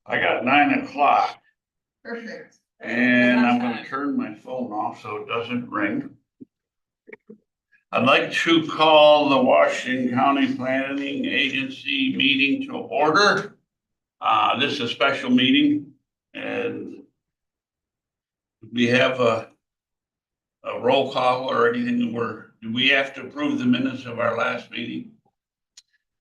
I got 9 o'clock Perfect. and I'm gonna turn my phone off so it doesn't ring. I'd like to call the Washington County Planning Agency meeting to order. This is a special meeting and we have a roll call or anything. Do we have to approve the minutes of our last meeting?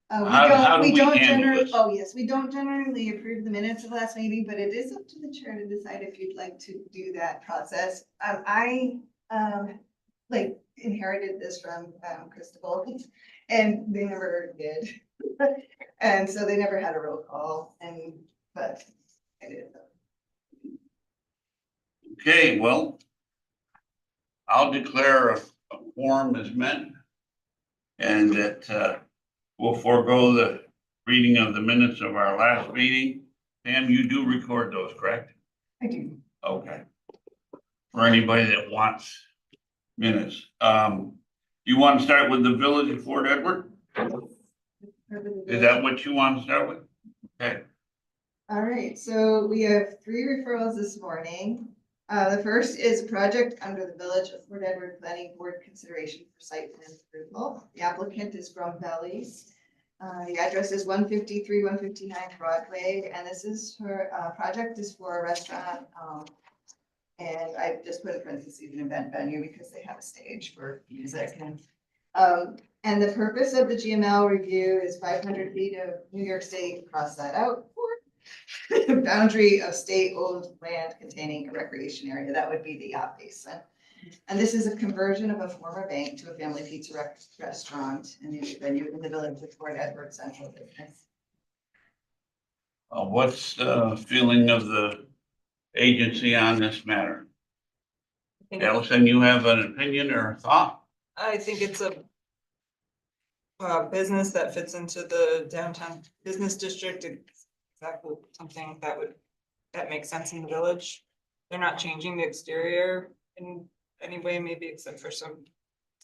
How do we handle this? Oh, yes, we don't generally approve the minutes of last meeting, but it is up to the chair to decide if you'd like to do that process. I like inherited this from Cristobal and they never did. And so they never had a roll call but I did. Okay, well, I'll declare a quorum is met and that we'll forego the reading of the minutes of our last meeting. Pam, you do record those, correct? I do. Okay. For anybody that wants minutes. You want to start with the Village of Fort Edward? Is that what you want to start with? Okay. All right, so we have 3 referrals this morning. The first is a project under the Village of Fort Edward Planning Board consideration for site plan approval. The applicant is Grum Valleys. The address is 153, 159 Broadway, and this is for, project is for a restaurant. And I just put in parentheses an event venue because they have a stage for music and the purpose of the GML review is 500 feet of New York State, cross that out, boundary of state-owned land containing a recreation area. That would be the yacht basin. And this is a conversion of a former bank to a family pizza restaurant and the venue in the Village of Fort Edward Central Business. What's the feeling of the agency on this matter? Allison, you have an opinion or a thought? I think it's a business that fits into the downtown business district. It's exactly something that makes sense in the village. They're not changing the exterior in any way, maybe except for some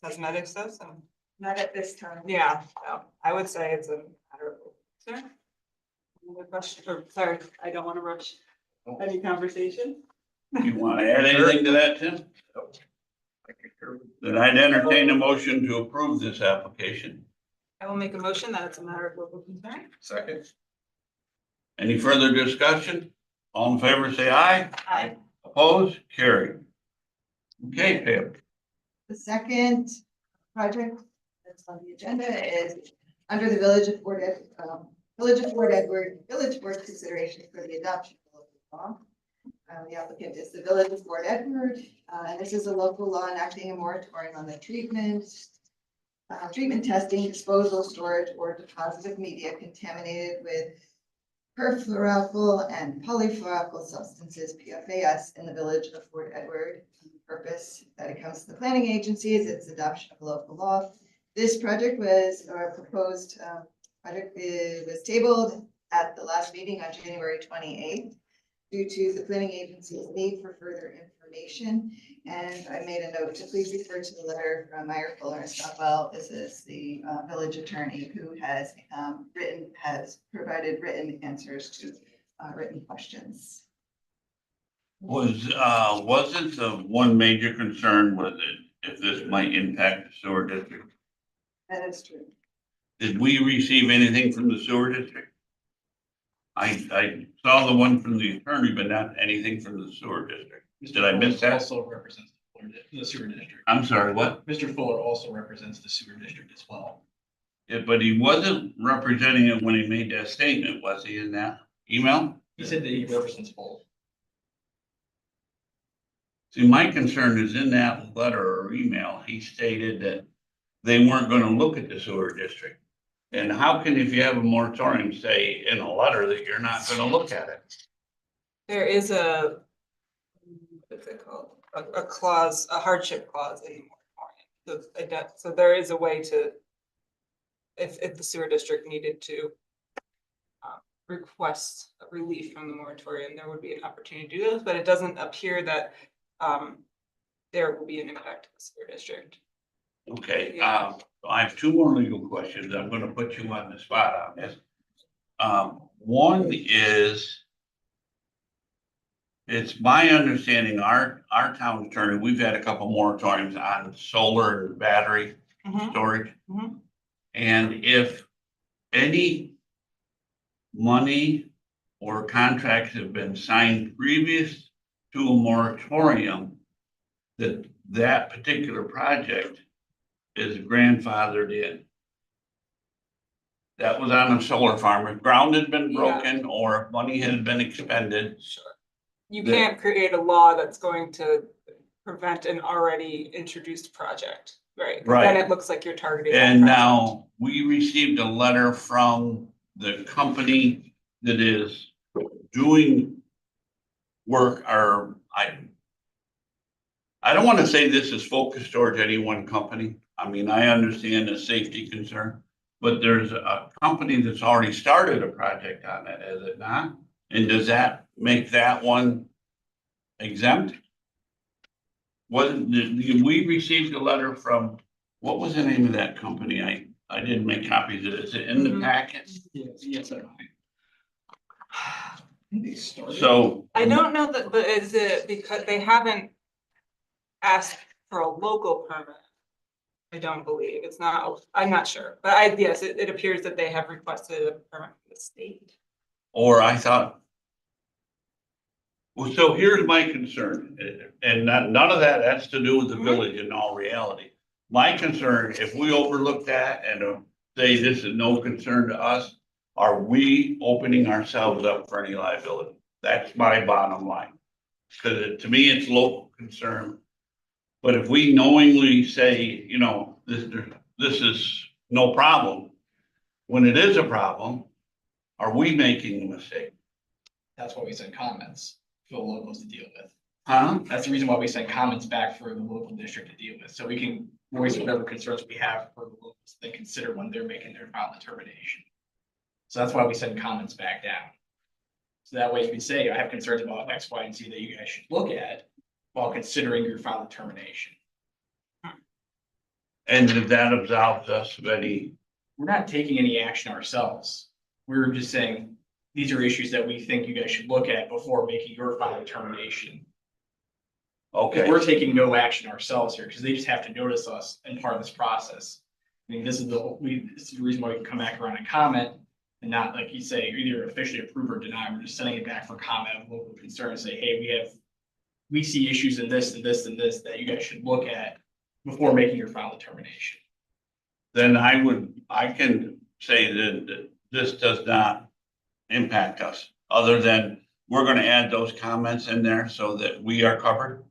cosmetic stuff. So Not at this time. yeah, no, I would say it's a matter of concern. Another question, or sorry, I don't want to rush any conversation. You want to add anything to that, Tim? Then I'd entertain a motion to approve this application. I will make a motion that it's a matter of local concern. Second. Any further discussion? All in favor, say aye. Aye. Opposed? Carried. Okay, Pam. The second project that's on the agenda is under the Village of Fort Edward Village Board consideration for the adoption of local law. The applicant is the Village of Fort Edward, and this is a local law enacting a moratorium on the treatment, testing, disposal, storage, or deposit of media contaminated with perfluoroalkyl and polyfluoroalkyl substances, PFAS, in the Village of Fort Edward. The purpose that it comes to the planning agency is its adoption of local law. This project was, proposed project was tabled at the last meeting on January 28th. Due to the planning agency's need for further information. And I made a note to please refer to the letter from Meyer Fuller and Stockwell. This is the village attorney who has provided written answers to written questions. Wasn't the one major concern was it if this might impact the sewer district? That is true. Did we receive anything from the sewer district? I saw the one from the attorney, but not anything from the sewer district. Did I miss that? Also represents the sewer district. I'm sorry, what? Mr. Fuller also represents the sewer district as well. Yeah, but he wasn't representing it when he made that statement, was he, in that email? He said that he represents both. See, my concern is in that letter or email, he stated that they weren't gonna look at the sewer district. And how can, if you have a moratorium, say in a letter that you're not gonna look at it? There is what's it called? A clause, a hardship clause in the moratorium. So there is a way to, if the sewer district needed to request relief from the moratorium, there would be an opportunity to do this, but it doesn't appear that there will be an impact to the sewer district. Okay, Yeah. I have 2 more legal questions. I'm gonna put you on the spot on this. One is, It's my understanding, our town attorney, we've had a couple moratoriums on solar and battery Mhm, storage. mhm. And if any money or contracts have been signed previous to a moratorium, that particular project is grandfathered in. That was on a solar farm. If ground had been broken or if money had been expended, You The- can't create a law that's going to prevent an already introduced project, right? 'Cause Right. Then it looks like you're targeting. that and project. now we received a letter from the company that is doing work, or I don't want to say this is focused towards any one company. I mean, I understand the safety concern, but there's a company that's already started a project on it, is it not? And does that make that one exempt? We received a letter from, what was the name of that company? I didn't make copies of it. Is it in the Mhm. packet? Yes, They started. So. I don't know that, but is it because they haven't asked for a local permit? I don't believe, it's not, I'm not sure, but yes, it appears that they have requested a permit from the state. Or I thought. Well, so here's my concern, and none of that has to do with the Mhm. village in all reality. My concern, if we overlook that and say this is no concern to us, are we opening ourselves up for any liability? That's my bottom line. Because to me, it's local concern. But if we knowingly say, you know, this is no problem, when it is a problem, are we making a mistake? That's why we send comments for the locals to deal with. Huh? That's the reason why we send comments back for the local district to deal with, so we can voice whatever concerns we have for the locals, they consider when they're making their final determination. So that's why we send comments back down. So that way you can say, I have concerns about X, Y, and Z that you guys should look at while considering your final determination. And that absolves us of any, We're not taking any action ourselves. We're just saying, these are issues that we think you guys should look at before making your final determination. okay, We're taking no action ourselves here, because they just have to notice us and part of this process. I mean, this is the reason why we can come back around and comment, and not, like you say, either officially approve or deny. We're just sending it back for comment of local concern, and say, hey, we see issues in this and this and this that you guys should look at before making your final determination. then I can say that this does not impact us, other than we're gonna add those comments in there so that we are covered.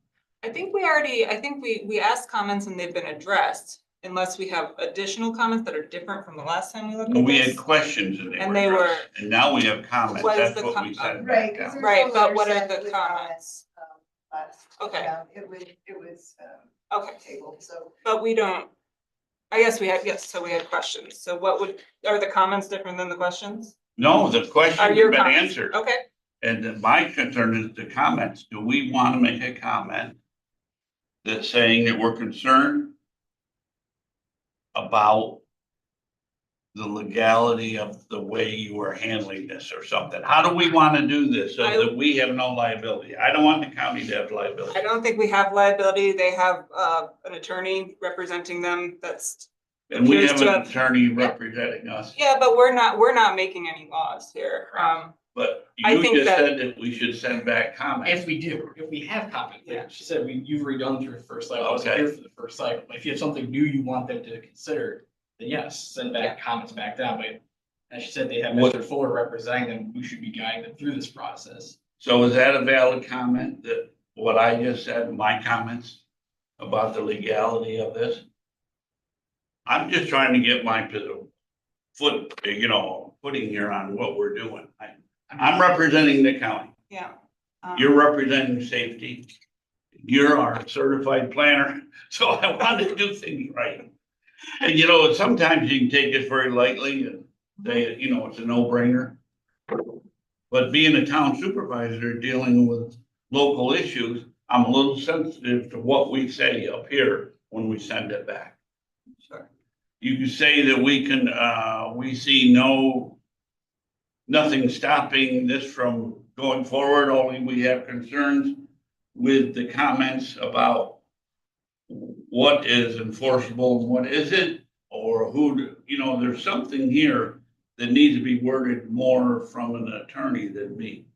I think we asked comments and they've been addressed, unless we have additional comments that are different from the last time we looked And at we had this. questions and And they they were were- addressed, and now we have comments, What is that's the what we said. Right. back 'Cause down. there's Right, no but letter what are sent the with comments? last Okay. round. It was Okay, tabled, so. but we don't, I guess so we had questions, so are the comments different than the questions? No, the questions Are have your been comments, answered, okay, and then my concern is the comments, do we wanna make a comment that's saying that we're concerned about the legality of the way you are handling this or something? How do we want to do this so that we have no liability? I don't want the county to have liability. I don't think we have liability, they have an attorney representing them, that's, And we appears have to an have- attorney representing us, yeah, but we're not making any laws here. but I you think just that- said that we should send back comments. If we have comment, Yeah. like she said, you've redone through the first cycle, I wasn't Okay. here for the first cycle, but if you have something new you want them to consider, then yes, send back comments back down, but as she said, they have What- Mr. Fuller representing them, who should be guiding them through this process. So is that a valid comment, that what I just said, my comments about the legality of this? I'm just trying to get my footing here on what we're doing. I'm representing the county. Yeah. You're representing safety. You're our certified planner, so I want to do things right. And sometimes you can take this very lightly and say, it's a no-brainer. But being a town supervisor dealing with local issues, I'm a little sensitive to what we say up here when we send it back. Sure. You can say that we see nothing stopping this from going forward, only we have concerns with the comments about what is enforceable and what isn't, or there's something here that needs to be worded more from an attorney than me.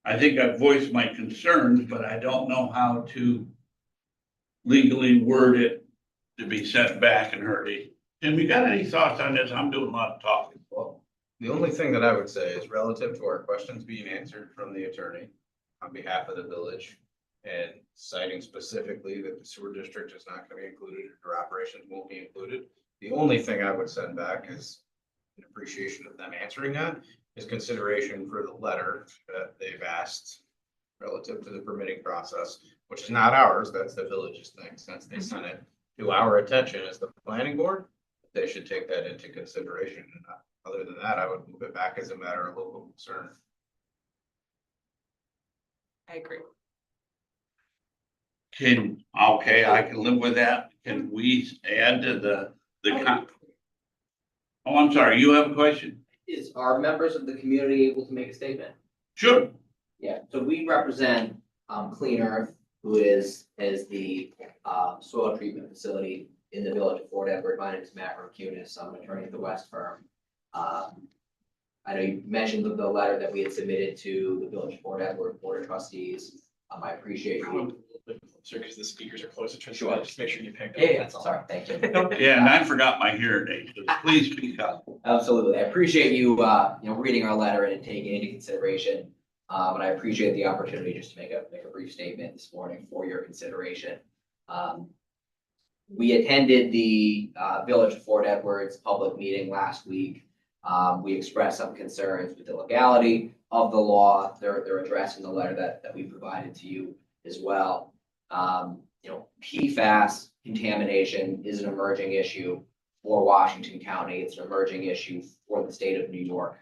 I think I've voiced my concerns, but I don't know how to legally word it to be sent back and heard. Tim, you got any thoughts on this? I'm doing a lot of talking. Well, the only thing that I would say is relative to our questions being answered from the attorney on behalf of the village and citing specifically that the sewer district is not going to be included or operations won't be included. The only thing I would send back is in appreciation of them answering that is consideration for the letter that they've asked relative to the permitting process, which is not ours. That's the village's thing. Since they sent it to our attention as the planning board, they should take that into consideration. And other than that, I would move it back as a matter of local concern. I agree. Okay, I can live with that. Can we add to the oh, I'm sorry, you have a question? Are members of the community able to make a statement? Sure. Yeah, so we represent Clean Earth, who is the soil treatment facility in the village of Fort Edward. My name is Matt Rakunis. I'm an attorney at the West Firm. I know you mentioned the letter that we had submitted to the village of Fort Edward Board of Trustees. I appreciate you. Sir, because the speakers are closer to. Sure. Just make sure you pick up. Yeah, That's all. sorry, thank you. Yeah, and I forgot my hearing aid, so please speak up. Absolutely. I appreciate you, reading our letter and taking it into consideration. And I appreciate the opportunity just to make a brief statement this morning for your consideration. We attended the Village of Fort Edwards public meeting last week. We expressed some concerns with the legality of the law. They're addressed in the letter that we provided to you as well. PFAS contamination is an emerging issue for Washington County. It's an emerging issue for the state of New York.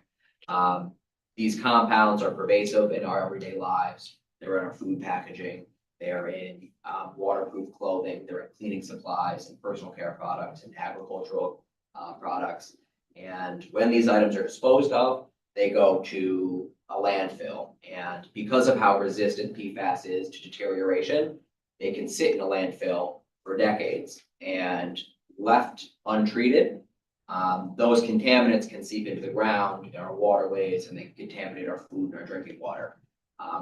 These compounds are pervasive in our everyday lives. They're in our food packaging. They're in waterproof clothing. They're in cleaning supplies and personal care products and agricultural products. And when these items are disposed of, they go to a landfill. And because of how resistant PFAS is to deterioration, they can sit in a landfill for decades, and left untreated, those contaminants can seep into the ground in our waterways, and they can contaminate our food and our drinking water.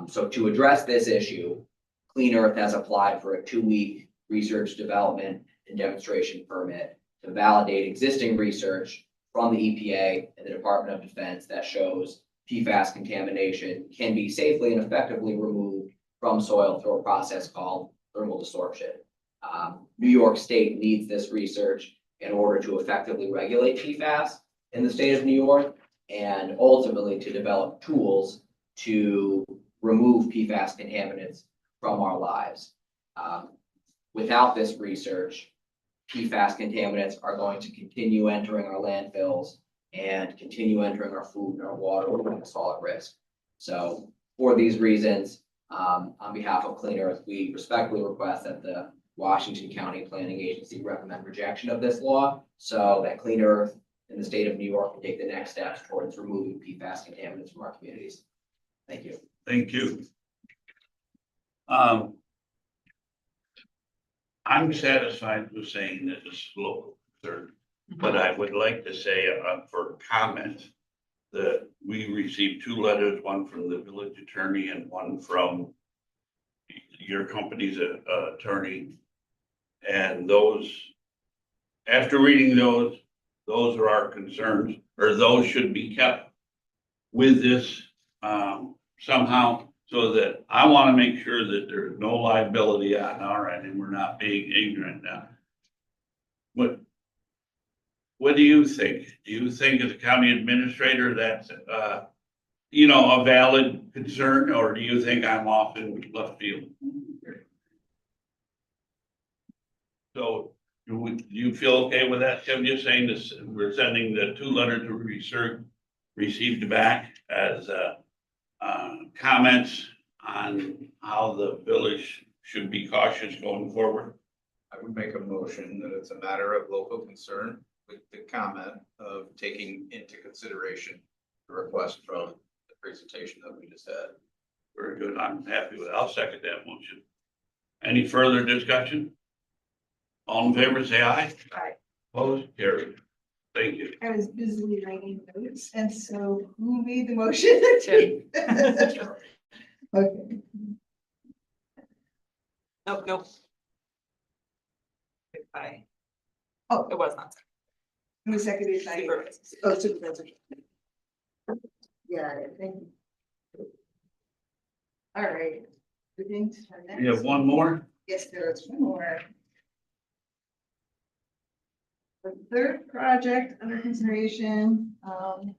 So to address this issue, Clean Earth has applied for a 2-week research, development, and demonstration permit to validate existing research from the EPA and the Department of Defense that shows PFAS contamination can be safely and effectively removed from soil through a process called thermal desorption. New York State needs this research in order to effectively regulate PFAS in the state of New York, and ultimately to develop tools to remove PFAS contaminants from our lives. Without this research, PFAS contaminants are going to continue entering our landfills and continue entering our food and our water, putting us all at risk. So for these reasons, on behalf of Clean Earth, we respectfully request that the Washington County Planning Agency recommend rejection of this law so that Clean Earth in the state of New York can take the next steps towards removing PFAS contaminants from our communities. Thank you. Thank you. I'm satisfied with saying that this is local concern, but I would like to say for comment that we received 2 letters, one from the village attorney and one from your company's attorney. And those, after reading those are our concerns, or those should be kept with this somehow, so that I want to make sure that there's no liability on our end and we're not being ignorant now. What do you think? Do you think as a county administrator that's a valid concern, or do you think I'm off in left field? So do you feel okay with that, Tim? Just saying this, we're sending the 2 letters to research received back as comments on how the village should be cautious going forward. I would make a motion that it's a matter of local concern with the comment of taking into consideration the request from the presentation that we just had. Very good. I'm happy with it. I'll second that motion. Any further discussion? All in favor, say aye. Aye. Opposed, carried. Thank you. I was busily writing notes, and so who made the motion? Tim. Okay. Nope. Bye. Oh. It was not. Who seconded by? Supervisor. Oh, supervisor. Yeah, thank you. All right. Moving to our next. We have one more. Yes, there is one more. The third project under consideration, for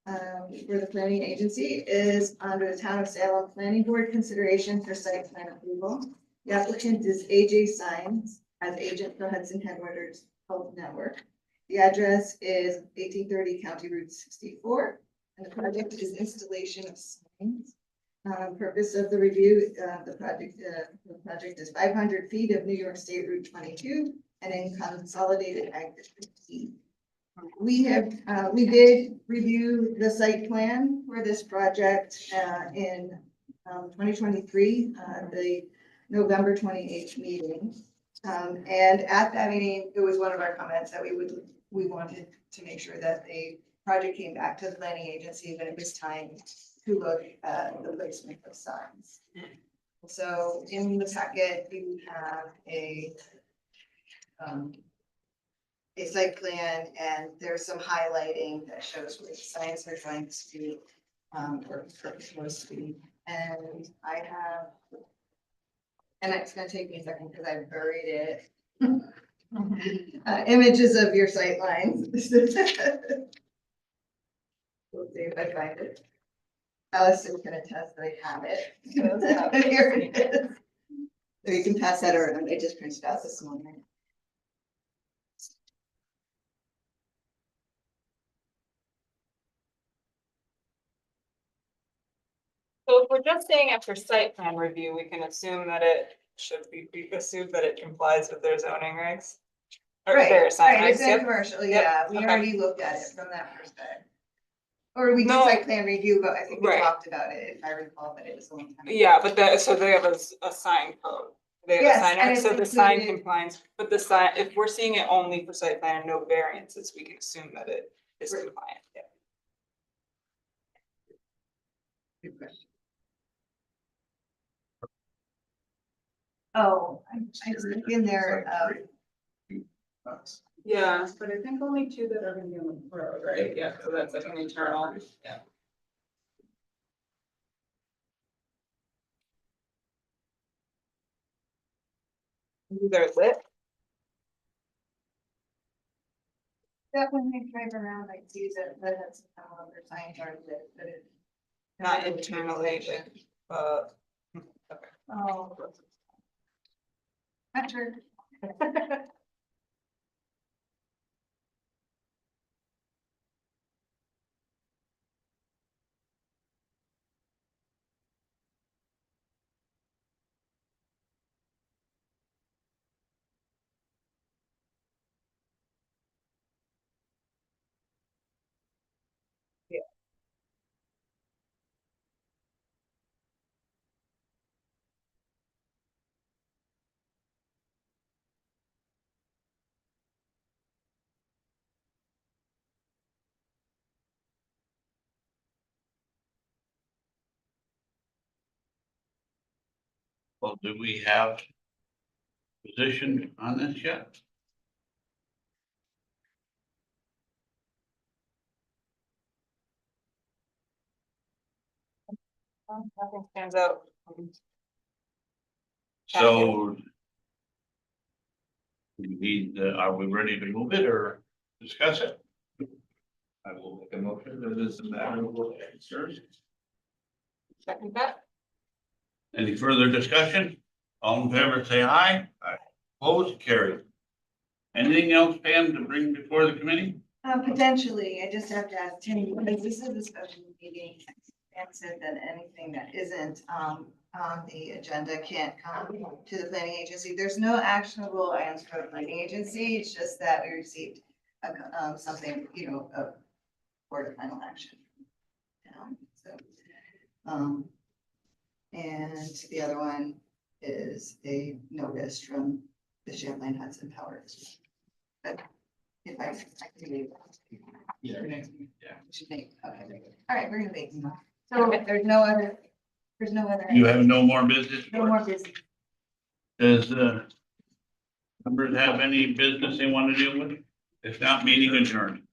the planning agency is under the Town of Salem Planning Board consideration for site plan approval. The applicant is AJ Signs as agent for Hudson Headwaters Health Network. The address is 1830 County Route 64, and the project is installation of signs. Purpose of the review, the project is 500 feet of New York State Route 22 and in consolidated ag district E. We did review the site plan for this project in 2023, the November 28th meeting. And at that meeting, it was one of our comments that we wanted to make sure that the project came back to the planning agency when it was time to look at the placement of signs. So in the packet, you have a site plan, and there's some highlighting that shows where the signs are going to be, or supposed to be. And I have, and it's gonna take me a second because I buried it. Images of your sight lines. We'll see if I find it. Allison can attest that I have it. Here it is. So you can pass that around. I just printed out this morning. So if we're just saying after site plan review, we can assume that it should be assumed that it complies with their zoning regs? Or their sign Right, it's regs, in yep. commercial, Yep, yeah, we okay. already looked at it from that perspective. Or we did No. site plan review, but I think we Right. talked about it, if I recall, but it was a long time. ago. Yeah, but so they have a sign code. They have a Yes, sign, and reg, it's so the sign included- compliance, but the sign, if we're seeing it only for site plan and no variances, we can assume that it is Right. compliant, yeah. Good question. Oh, I stuck in there, Yeah, but I think only two that are gonna be on the road, right? Yeah, so that's like an internal, yeah. They're lit, that when they drive around, I see that, that's how other signs are lit, but it. not internally, but, Oh. Not sure. Well, do we have position on this yet? nothing stands out. So we need, are we ready to move it or discuss it? I will make a motion that is a matter of concern. Second that? Any further discussion? All in favor, say aye. Aye. Opposed, carried. Anything else, Pam, to bring before the committee? Potentially, I just have to ask Tim, because this is a special meeting, and said that anything that isn't, on the agenda can't come to the planning agency. There's no actionable items for the planning agency, it's just that we received something, for the final action. So And the other one is a notice from the Champlain Hudson Power District. But if I can leave that. Yeah. We Yeah. should make, okay, very good. All right, we're gonna make. So if there's no other. You have no more business? No more business. Does, members have any business they want to deal with? If not, meeting adjourned.